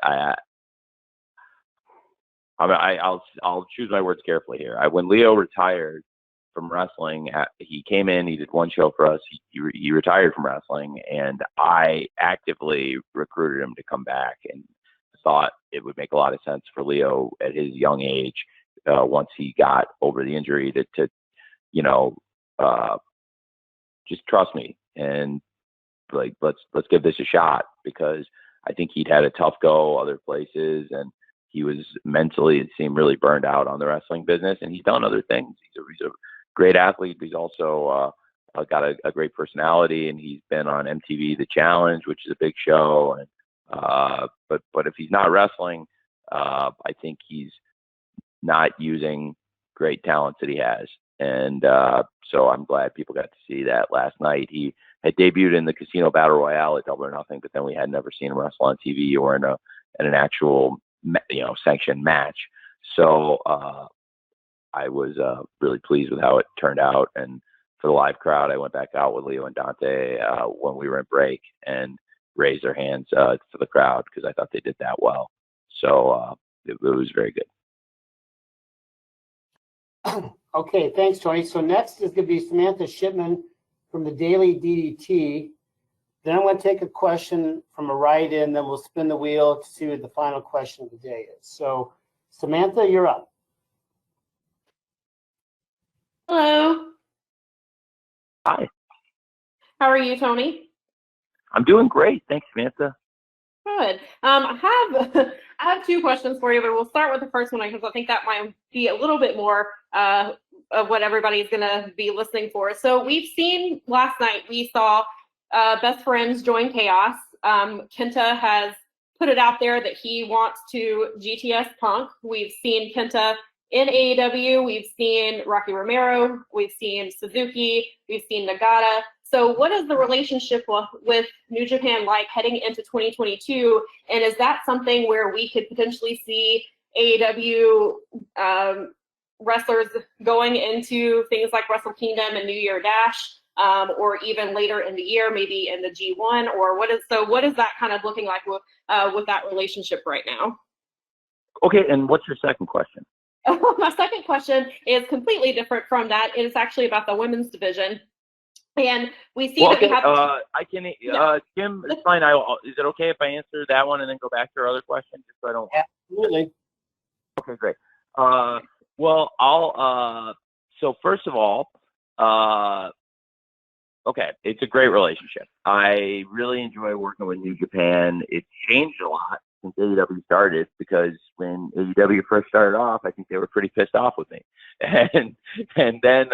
I'll choose my words carefully here. When Lio retired from wrestling, he came in, he did one show for us, he retired from wrestling, and I actively recruited him to come back, and thought it would make a lot of sense for Lio at his young age, once he got over the injury, to just trust me and like let's give this a shot, because I think he'd had a tough go other places, and he was mentally, it seemed, really burned out on the wrestling business, and he's done other things. He's a great athlete. He's also got a great personality, and he's been on MTV The Challenge, which is a big show. And but if he's not wrestling, I think he's not using great talents that he has. And so I'm glad people got to see that last night. He had debuted in the Casino Battle Royale at Double or Nothing, but then we had never seen him wrestle on TV or in an actual sanctioned match. So I was really pleased with how it turned out. And for the live crowd, I went back out with Lio and Dante when we were in break and raised their hands for the crowd, because I thought they did that well. So it was very good. Okay, thanks, Tony. So next is going to be Samantha Shipman from the Daily DDT. Then I'm going to take a question from a write-in, then we'll spin the wheel to see what the final question of the day is. So Samantha, you're up. Hello. Hi. How are you, Tony? I'm doing great. Thanks, Samantha. Good. I have I have two questions for you, but we'll start with the first one because I think that might be a little bit more of what everybody's going to be listening for. So we've seen last night, we saw Best Friends join Chaos. Kenta has put it out there that he wants to GTS Punk. We've seen Kenta in AEW. We've seen Rocky Romero. We've seen Suzuki. We've seen Nagata. So what is the relationship with New Japan like heading into 2022? And is that something where we could potentially see AEW wrestlers going into things like Wrestle Kingdom and New Year Dash, or even later in the year, maybe in the G1? Or what is that kind of looking like with that relationship right now? Okay, and what's your second question? My second question is completely different from that. It is actually about the women's division. And we see that we have. I can, Jim, it's fine. Is it okay if I answer that one and then go back to your other question, just so I don't? Absolutely. Okay, great. Well, so first of all, okay, it's a great relationship. I really enjoy working with New Japan. It's changed a lot since AEW started, because when AEW first started off, I think they were pretty pissed off with me. And then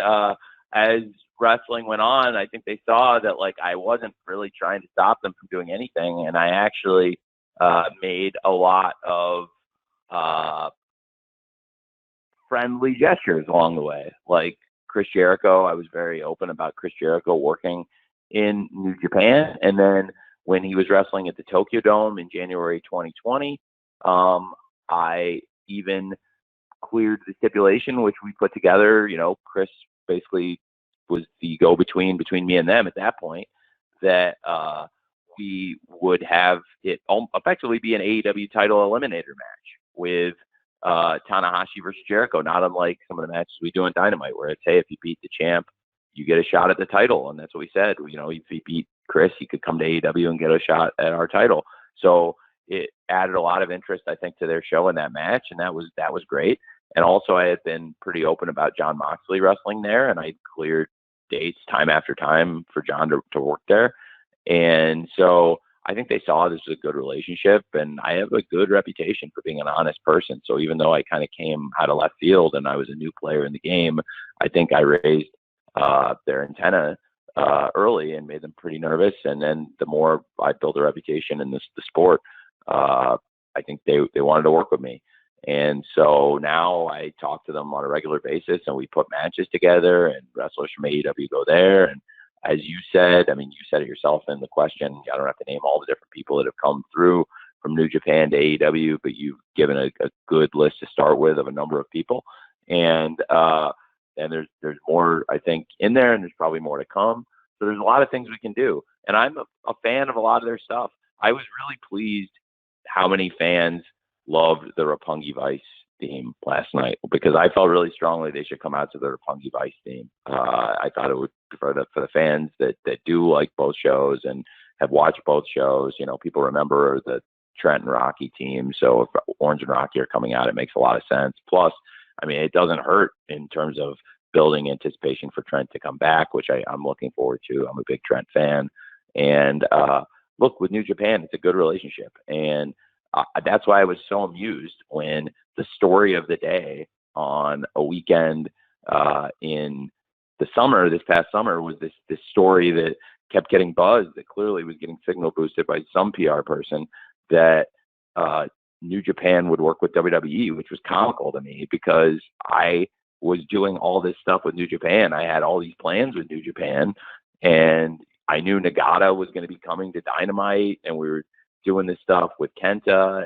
as wrestling went on, I think they saw that like I wasn't really trying to stop them from doing anything, and I actually made a lot of friendly gestures along the way. Like Chris Jericho, I was very open about Chris Jericho working in New Japan, and then when he was wrestling at the Tokyo Dome in January 2020, I even cleared the stipulation which we put together. You know, Chris basically was the go-between between me and them at that point, that we would have it effectively be an AEW title eliminator match with Tanahashi versus Jericho, not unlike some of the matches we do in Dynamite, where it's, hey, if you beat the champ, you get a shot at the title. And that's what we said. You know, if he beat Chris, he could come to AEW and get a shot at our title. So it added a lot of interest, I think, to their show in that match, and that was great. And also, I had been pretty open about Jon Moxley wrestling there, and I cleared dates time after time for John to work there. And so I think they saw this was a good relationship, and I have a good reputation for being an honest person. So even though I kind of came out of left field and I was a new player in the game, I think I raised their antenna early and made them pretty nervous. And then the more I built a reputation in the sport, I think they wanted to work with me. And so now I talk to them on a regular basis, and we put matches together, and wrestlers from AEW go there. And as you said, I mean, you said it yourself in the question, I don't have to name all the different people that have come through from New Japan to AEW, but you've given a good list to start with of a number of people. And there's more, I think, in there, and there's probably more to come. So there's a lot of things we can do. And I'm a fan of a lot of their stuff. I was really pleased how many fans loved the Roppongi Vice theme last night, because I felt really strongly they should come out to the Roppongi Vice theme. I thought it would, for the fans that do like both shows and have watched both shows, you know, people remember the Trent and Rocky team. So if Orange and Rocky are coming out, it makes a lot of sense. Plus, I mean, it doesn't hurt in terms of building anticipation for Trent to come back, which I'm looking forward to. I'm a big Trent fan. And look, with New Japan, it's a good relationship. And that's why I was so amused when the story of the day on a weekend in the summer, this past summer, was this story that kept getting buzzed, that clearly was getting signal boosted by some PR person, that New Japan would work with WWE, which was comical to me, because I was doing all this stuff with New Japan. I had all these plans with New Japan, and I knew Nagata was going to be coming to Dynamite, and we were doing this stuff with Kenta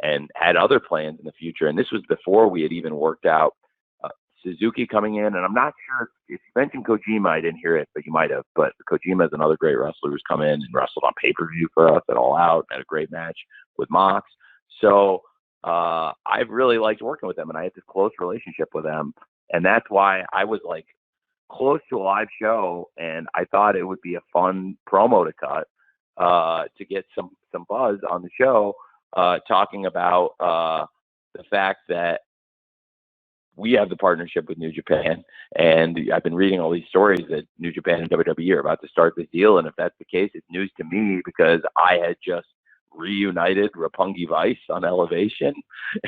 and had other plans in the future. And this was before we had even worked out Suzuki coming in. And I'm not sure if you mentioned Kojima, I didn't hear it, but you might have. But Kojima is another great wrestler who's come in and wrestled on pay-per-view for us at All Out, had a great match with Mox. So I've really liked working with them, and I had this close relationship with them. And that's why I was like close to a live show, and I thought it would be a fun promo to cut to get some buzz on the show, talking about the fact that we have the partnership with New Japan, and I've been reading all these stories that New Japan and WWE are about to start this deal, and if that's the case, it's news to me because I had just reunited Roppongi Vice on Elevation,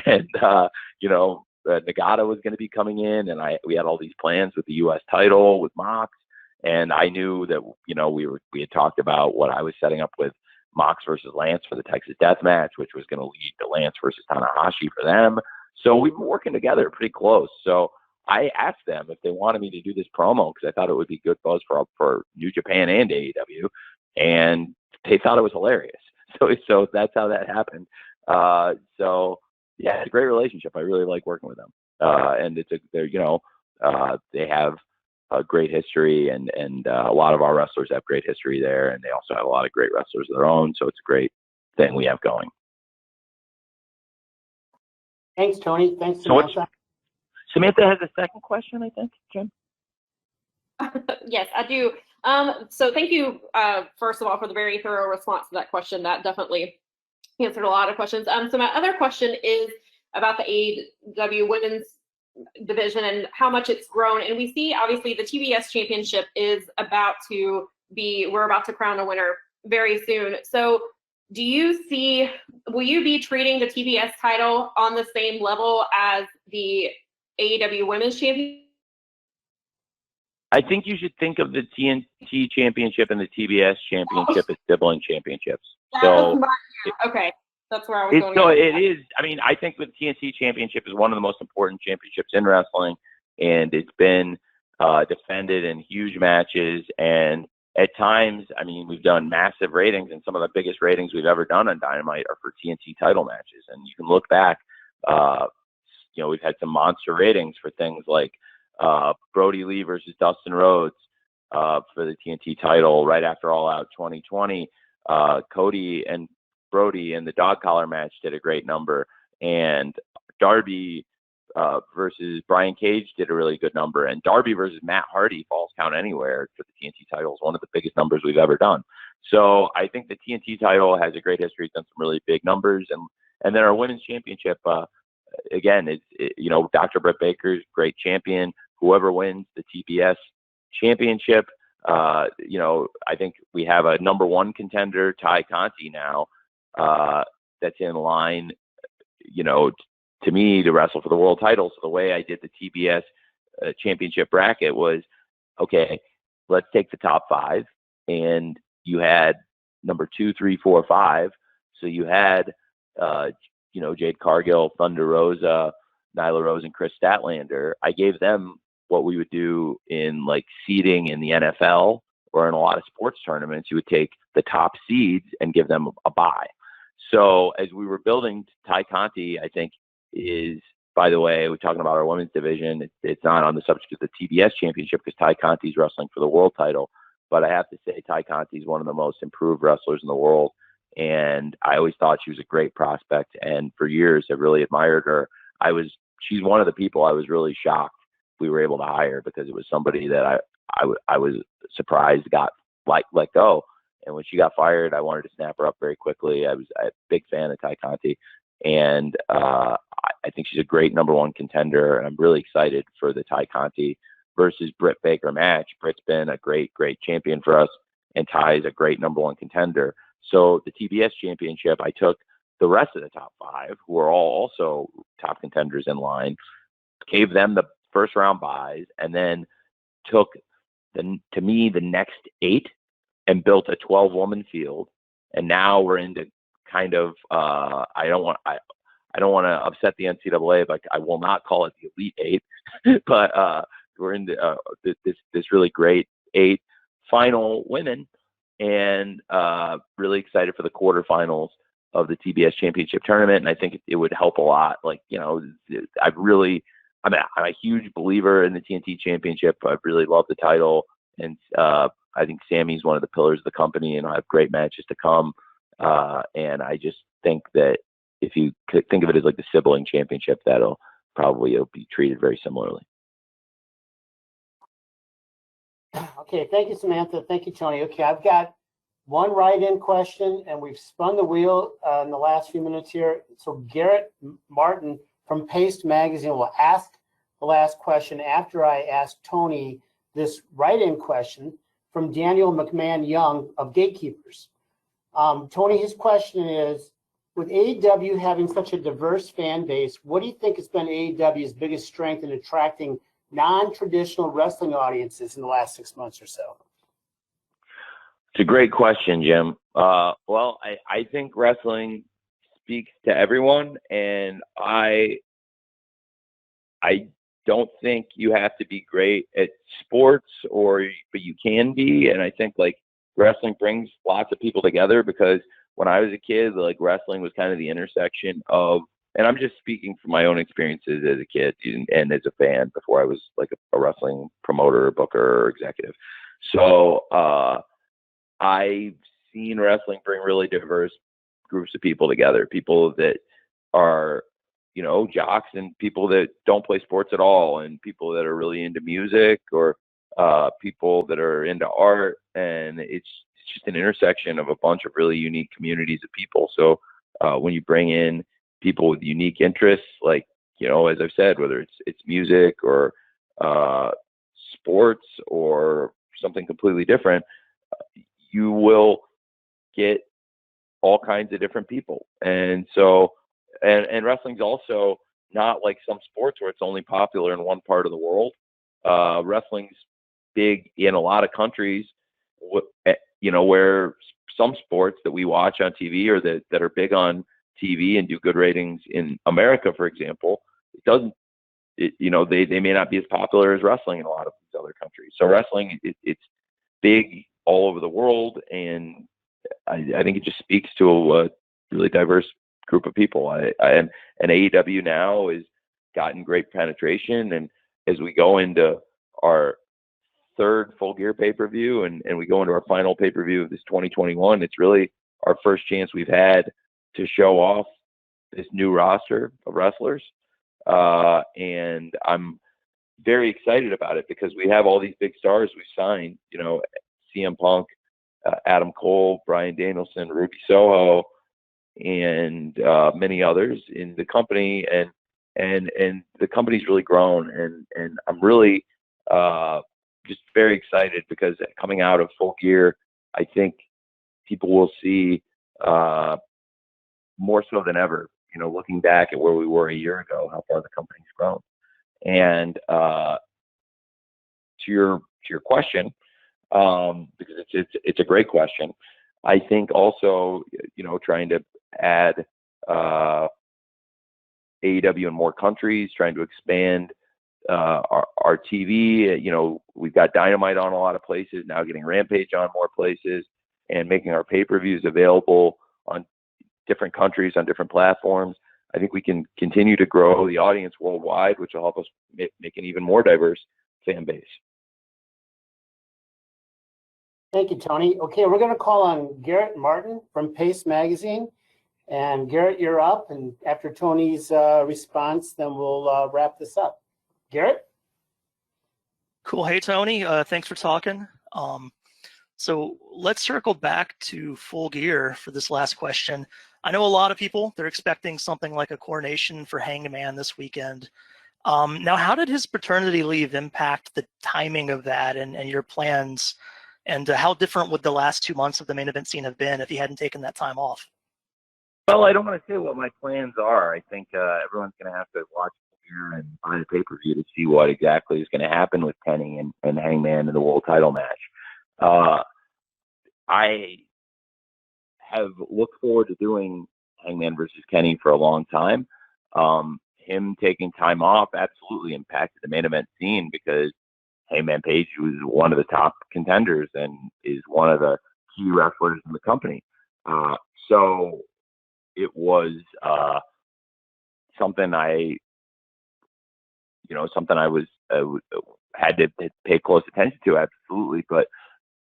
and Nagata was going to be coming in, and we had all these plans with the U.S. title with Mox, and I knew that we had talked about what I was setting up with Mox versus Lance for the Texas Death Match, which was going to lead to Lance versus Tanahashi for them. So we've been working together pretty close. So I asked them if they wanted me to do this promo because I thought it would be good buzz for New Japan and AEW, and they thought it was hilarious. So that's how that happened. So yeah, it's a great relationship. I really like working with them, and they have a great history, and a lot of our wrestlers have great history there, and they also have a lot of great wrestlers of their own. So it's a great thing we have going. Thanks, Tony. Thanks, Samantha. Samantha has a second question, I think, Jim. Yes, I do. So thank you, first of all, for the very thorough response to that question. That definitely answered a lot of questions. So my other question is about the AEW women's division and how much it's grown. And we see, obviously, the TBS championship we're about to crown a winner very soon. So will you be treating the TBS title on the same level as the AEW women's champion? I think you should think of the TNT championship and the TBS championship as sibling championships. Okay, that's where I was going. So it is. I mean, I think the TNT championship is one of the most important championships in wrestling, and it's been defended in huge matches. And at times, I mean, we've done massive ratings, and some of the biggest ratings we've ever done on Dynamite are for TNT title matches. And you can look back. We've had some monster ratings for things like Brody Lee versus Dustin Rhodes for the TNT title right after All Out 2020. Cody and Brody in the dog collar match did a great number, and Darby versus Brian Cage did a really good number, and Darby versus Matt Hardy, Falls Count Anywhere for the TNT title is one of the biggest numbers we've ever done. So I think the TNT title has a great history, done some really big numbers, and then our women's championship, again, Dr. Britt Baker's great champion. Whoever wins the TBS championship, I think we have a number one contender, Ty Conti now, that's in line, to me, to wrestle for the world title. So the way I did the TBS championship bracket was, okay, let's take the top five, and you had number 2, 3, 4, 5. So you had, Jade Cargill, Thunder Rosa, Nyla Rose, and Chris Statlander. I gave them what we would do in like seeding in the NFL or in a lot of sports tournaments. You would take the top seeds and give them a bye. So as we were building, Ty Conti, I think, is, by the way, we're talking about our women's division. It's not on the subject of the TBS championship because Ty Conti's wrestling for the world title. But I have to say, Ty Conti is one of the most improved wrestlers in the world. And I always thought she was a great prospect. And for years, I really admired her. She's one of the people I was really shocked we were able to hire because it was somebody that I was surprised got let go. And when she got fired, I wanted to snap her up very quickly. I was a big fan of Ty Conti. And I think she's a great number one contender. And I'm really excited for the Ty Conti versus Britt Baker match. Britt's been a great, great champion for us. And Ty is a great number one contender. So the TBS championship, I took the rest of the top five, who are all also top contenders in line, gave them the first round buys, and then took the next 8 and built a 12-woman field. And now we're into kind of I don't want to upset the NCAA, but I will not call it the Elite 8, but we're into this really great 8 final women. And really excited for the quarterfinals of the TBS championship tournament. And I think it would help a lot. I'm a huge believer in the TNT championship. I really love the title. And I think Sammy's one of the pillars of the company, and I'll have great matches to come. And I just think that if you could think of it as like the sibling championship, it'll be treated very similarly. Okay, thank you, Samantha. Thank you, Tony. Okay, I've got one write-in question, and we've spun the wheel in the last few minutes here. So Garrett Martin from Paste Magazine will ask the last question after I ask Tony this write-in question from Daniel McMahon Young of Gatekeepers. Tony, his question is, with AEW having such a diverse fan base, what do you think has been AEW's biggest strength in attracting non-traditional wrestling audiences in the last 6 months or so? It's a great question, Jim. Well, I think wrestling speaks to everyone, and I don't think you have to be great at sports, but you can be. And I think like wrestling brings lots of people together, because when I was a kid, like wrestling was kind of the intersection of, and I'm just speaking from my own experiences as a kid and as a fan before I was like a wrestling promoter, booker, or executive. So I've seen wrestling bring really diverse groups of people together, people that are, you know, jocks, and people that don't play sports at all, and people that are really into music, or people that are into art. And it's just an intersection of a bunch of really unique communities of people. So when you bring in people with unique interests, like, you know, as I've said, whether it's music or sports or something completely different, you will get all kinds of different people. And so, and wrestling's also not like some sports where it's only popular in one part of the world. Wrestling's big in a lot of countries, you know, where some sports that we watch on TV or that are big on TV and do good ratings in America, for example, you know, they may not be as popular as wrestling in a lot of these other countries. So wrestling, it's big all over the world, and I think it just speaks to a really diverse group of people. And AEW now has gotten great penetration, and as we go into our third Full Gear pay-per-view and we go into our final pay-per-view of this 2021, it's really our first chance we've had to show off this new roster of wrestlers. And I'm very excited about it, because we have all these big stars we signed, you know, CM Punk, Adam Cole, Bryan Danielson, Ruby Soho, and many others in the company, and the company's really grown, and I'm really just very excited, because coming out of Full Gear, I think people will see more so than ever, you know, looking back at where we were a year ago, how far the company's grown. And to your question, because it's a great question. I think also, you know, trying to add AEW in more countries, trying to expand our TV. You know, we've got Dynamite on a lot of places now, getting Rampage on more places, and making our pay-per-views available on different countries, on different platforms. I think we can continue to grow the audience worldwide, which will help us make an even more diverse fan base. Thank you, Tony. Okay, we're going to call on Garrett Martin from Paste Magazine. And Garrett, you're up. And after Tony's response, then we'll wrap this up. Garrett? Cool. Hey, Tony. Thanks for talking. So let's circle back to Full Gear for this last question. I know a lot of people, they're expecting something like a coronation for Hangman this weekend. Now, how did his paternity leave impact the timing of that and your plans? And how different would the last 2 months of the main event scene have been if he hadn't taken that time off? Well, I don't want to say what my plans are. I think everyone's going to have to watch here and buy the pay-per-view to see what exactly is going to happen with Kenny and Hangman in the world title match. I have looked forward to doing Hangman versus Kenny for a long time. Him taking time off absolutely impacted the main event scene, because Hangman Page was one of the top contenders and is one of the key wrestlers in the company. So it was something I had to pay close attention to, absolutely. But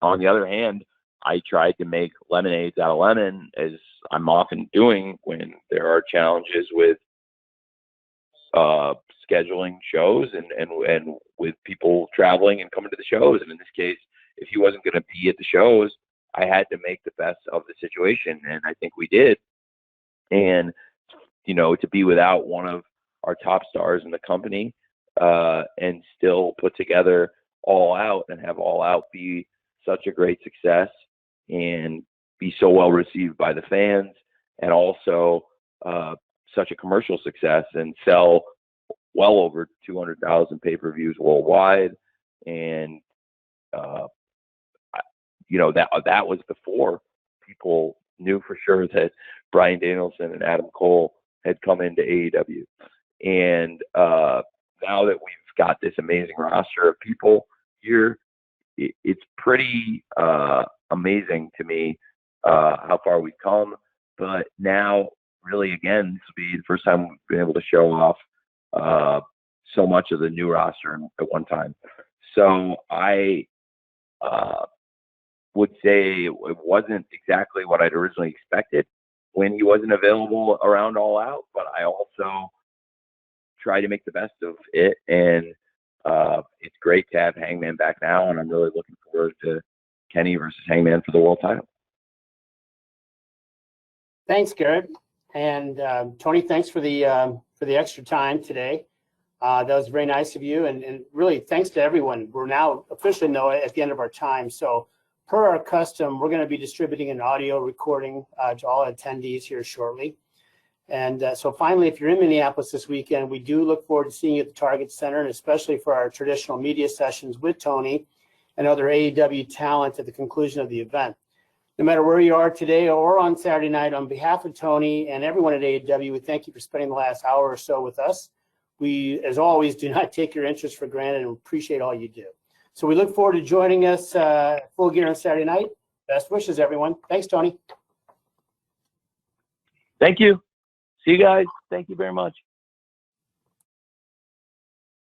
on the other hand, I tried to make lemonades out of lemon, as I'm often doing when there are challenges with scheduling shows and with people traveling and coming to the shows. And in this case, if he wasn't going to be at the shows, I had to make the best of the situation, and I think we did. And, you know, to be without one of our top stars in the company, and still put together All Out and have All Out be such a great success and be so well received by the fans, and also such a commercial success and sell well over 200,000 pay-per-views worldwide. And that was before people knew for sure that Bryan Danielson and Adam Cole had come into AEW. And now that we've got this amazing roster of people here, it's pretty amazing to me how far we've come. But now, really, again, this will be the first time we've been able to show off so much of the new roster at one time. So I would say it wasn't exactly what I'd originally expected when he wasn't available around All Out, but I also try to make the best of it. And it's great to have Hangman back now, and I'm really looking forward to Kenny versus Hangman for the world title. Thanks, Garrett. And Tony, thanks for the extra time today. That was very nice of you. And really, thanks to everyone. We're now officially at the end of our time. So per our custom, we're going to be distributing an audio recording to all attendees here shortly. And so finally, if you're in Minneapolis this weekend, we do look forward to seeing you at the Target Center, and especially for our traditional media sessions with Tony and other AEW talent at the conclusion of the event. No matter where you are today or on Saturday night, on behalf of Tony and everyone at AEW, we thank you for spending the last hour or so with us. We, as always, do not take your interest for granted and appreciate all you do. So we look forward to joining us Full Gear on Saturday night. Best wishes, everyone. Thanks, Tony. Thank you. See you guys. Thank you very much.